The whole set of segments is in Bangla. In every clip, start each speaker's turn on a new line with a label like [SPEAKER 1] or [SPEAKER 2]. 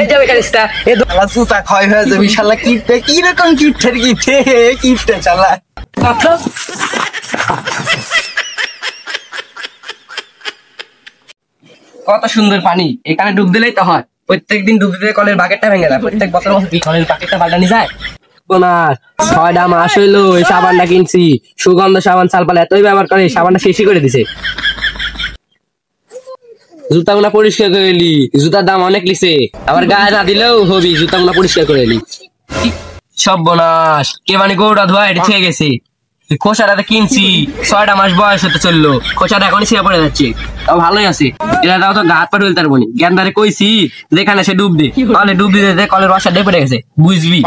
[SPEAKER 1] এই যাবে কারিস্তা এ দোলা জুতা ক্ষয় হয়ে যাবে শালা কিপটে কি রকম কিপটের কিপটে কিপটে চালা কত সুন্দর পানি এখানে ডুব দিলেই তো হয় প্রত্যেকদিন ডুব দিলে কলের বাকেটটা ভেঙে যায় প্রত্যেক বছর বছর কি কলের বাকেটটা পাল্টানি যায় না 6টা মাস হইলো এই সাবানটা কিনছি সুগন্ধ সাবান সালপাল এতই ব্যবহার করে সাবানটা শেষই করে দিছে জুতাগুলা পরিষ্কার করে এলি জুতার দাম অনেক লিছে আবার গায়ে না দিলেও হবি জুতাগুলা পরিষ্কার করে এলি সব বোনাস কে মানে গৌড়া ধোয়া এটা থেকে গেছে খোসাটা কিনছি 6টা মাস বয়স হতে চললো খোসাটা এখনই ছিঁড়ে পড়ে যাচ্ছে তাও ভালোই আছে এটা তাও তো গা হাত পা ঢুলতে পারবো জ্ঞানদারে কইছি যেখানে সে ডুব দে তাহলে ডুব দিতে কলের রসা ডে পড়ে গেছে বুঝবি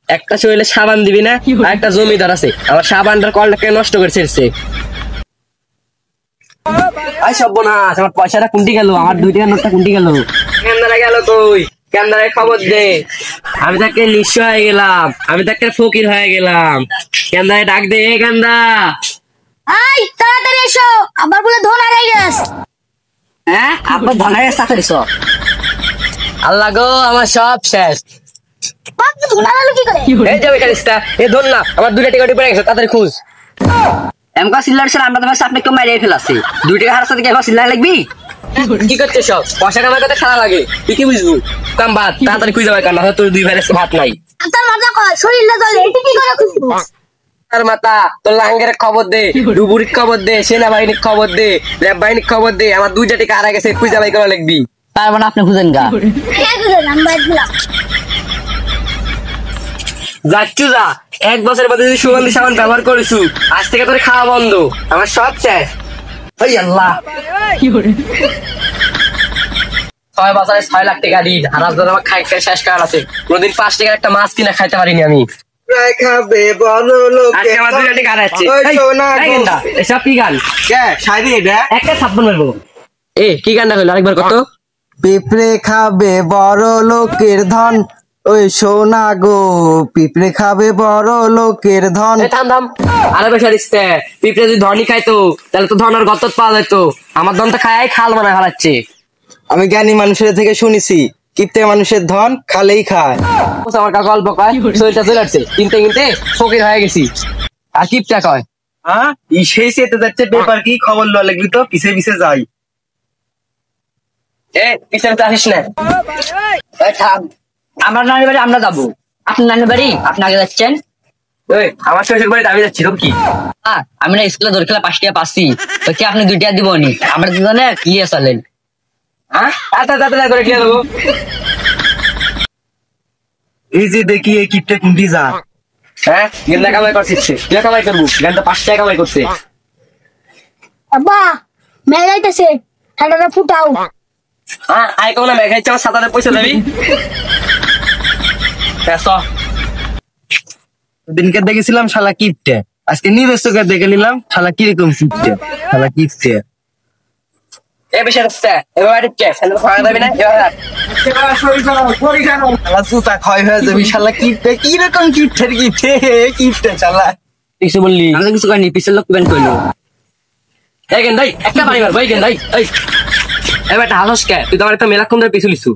[SPEAKER 1] একটা শরীরে সাবান দিবি না আর একটা জমিদার আছে আমার সাবানটার কলটাকে নষ্ট করে ছেড়েছে আই সব বোনাস আমার পয়সাটা কুন্টি গেল আমার 2 টাকার নোটটা কুন্টি গেল জ্ঞানদারে গেল কই জ্ঞানদারে খবর দে আমি তাকে নিঃস্ব হয়ে গেলাম আমি তাকে ফকির হয়ে গেলাম জ্ঞানদারে ডাক দে জ্ঞানদা
[SPEAKER 2] আই তাড়াতাড়ি এসো আবার বলে ধন হারিয়ে গেছে
[SPEAKER 1] হ্যাঁ আবার ধন হারিয়ে গেছে তাড়াতাড়ি এসো আল্লাহ গো আমার সব শেষ
[SPEAKER 2] বাপ ধন হারালো কি করে
[SPEAKER 1] এই যাবে কারিস্তা এ ধন না আমার 2 টাকা পড়ে গেছে তাড়াতাড়ি খুঁজ এমকা সিল্লার স্যার আমরা তোমার সামনে কেউ মারিয়ে ফেলাছি 2 টাকা হারার সাথে কি এখন সিল্লার লাগবি কি করতে সব পয়সা কামাই করতে খারাপ লাগে তুই কি বুঝবো কাম বাদ তাড়াতাড়ি খুঁজে যাবে কারণ তোর 2 ভাইয়ের ভাত নাই
[SPEAKER 2] তোর মজা কর শরীরটা জ্বলে এটা কি করে খুঁজবো
[SPEAKER 1] আর মাতা তোর লাঙ্গের খবর দে ডুবুরির খবর দে সেনাবাহিনীর খবর দে র্যাব বাহিনীর খবর দে আমার 2 টাকা হারা গেছে খুঁজে বাই করা লাগবি তার মানে আপনি খুঁজেন গা
[SPEAKER 2] নাম্বার দিলাম
[SPEAKER 1] যাচ্ছু যা 1 বছরের মধ্যে যদি সুগন্ধি সাবান ব্যবহার করেছু আজ থেকে তোর খাওয়া বন্ধ আমার সব শেষ ওই আল্লাহ 6 বছরে 6 লাখ টাকা দিন আর আজ আমার খাইতে শেষ করার আছে কোনদিন 5 টাকার একটা মাছ কিনা খাইতে পারিনি আমি
[SPEAKER 3] খাবে বড় লোক
[SPEAKER 1] আজকে আমার 2 টাকা হারাচ্ছে এই গেন্দা এসব কি গান
[SPEAKER 3] কে শাড়ি এটা
[SPEAKER 1] একটা ছাপ্পন মারবো এ কি গানটা হলো আরেকবার কত
[SPEAKER 3] পিঁপড়ে খাবে বড় লোকের ধন ওই সোনা গো পিঁপড়ে খাবে বড় লোকের ধন
[SPEAKER 1] থাম থাম আরে বেশি দিচ্ছে পিঁপড়ে যদি ধনী খাইতো তাহলে তো ধনের গত পাওয়া যেত আমার ধন তো খায় খাল মানে হারাচ্ছে
[SPEAKER 3] আমি জ্ঞানী মানুষের থেকে শুনেছি কিপ্টে মানুষের ধন খালেই খায়
[SPEAKER 1] আমার কাকা অল্প কয় শরীরটা চলে আসছে কিনতে কিনতে ফকির হয়ে গেছি আর কিপটা কয়
[SPEAKER 3] হ্যাঁ সেই সেতে যাচ্ছে পেপার কি খবর লওয়া লাগবি তো পিছে পিছে যাই
[SPEAKER 1] এ পিছনে তো আসিস না
[SPEAKER 4] থাম আমার নানির বাড়ি আমরা যাবো আপনার নানির বাড়ি আপনি আগে যাচ্ছেন
[SPEAKER 1] ওই আমার শ্বশুর বাড়িতে আমি যাচ্ছি কি
[SPEAKER 4] আমি না স্কুলে দৌড় খেলা 5 টাকা পাচ্ছি তো কি আপনি 2 টাকা দিব নি আমরা দুজনে ক্লিয়ার চলেন
[SPEAKER 1] হ্যাঁ তাড়াতাড়ি করে খেয়ে দেবো
[SPEAKER 3] এই যে দেখি এই কিপটে কুন্টি যা
[SPEAKER 1] হ্যাঁ গেন্দা কামাই করছিস তুই কামাই করবো গেন্দা 5 টাকা কামাই করছে
[SPEAKER 2] আব্বা মেলাইতেছে ঠান্ডাটা ফুটাও
[SPEAKER 1] হ্যাঁ আই কোন মেঘাই চাও 7,000 পয়সা দেবি পেছো
[SPEAKER 3] দিনকে দেখেছিলাম শালা কিপটে আজকে নিজের চোখে দেখে নিলাম শালা কিরকম কিপটে শালা কিপটে
[SPEAKER 1] এ বেশি হচ্ছে এবার কে সেন্টার ফাড়া দেবি না
[SPEAKER 3] শালা জুতা ক্ষয় হয়ে যাবি শালা কিপটে কিরকম কিপটের কিপটে কিপটে শালা
[SPEAKER 1] কিছু বললি
[SPEAKER 4] আমি কিছু করিনি পিছের লোক পেমেন্ট করলো
[SPEAKER 1] এই গেন্দাই একটা বাড়ি মার ভাই গেন্দাই এই এবার একটা হাসস কে তুই তো আমার একটা মেলাক্ষণ ধরে পিছু লিছু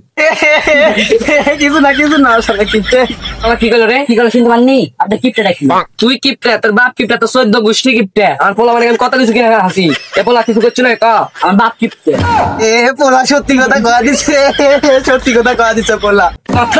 [SPEAKER 3] কিছু না শালা কিপটে
[SPEAKER 1] আমার কি করলো রে
[SPEAKER 4] কি করে শুনতে পাননি আপনি কিপটে রাখি
[SPEAKER 1] তুই কিপটে তোর বাপ কিপটে তোর 14 গোষ্ঠী কিপটে আর পোলা মানে কত কিছু কিনে হাসি এ পোলা কিছু করছিল ক
[SPEAKER 4] আমার বাপ কিপটে
[SPEAKER 3] এ পোলা সত্যি কথা কয়া দিছে পোলা
[SPEAKER 1] কত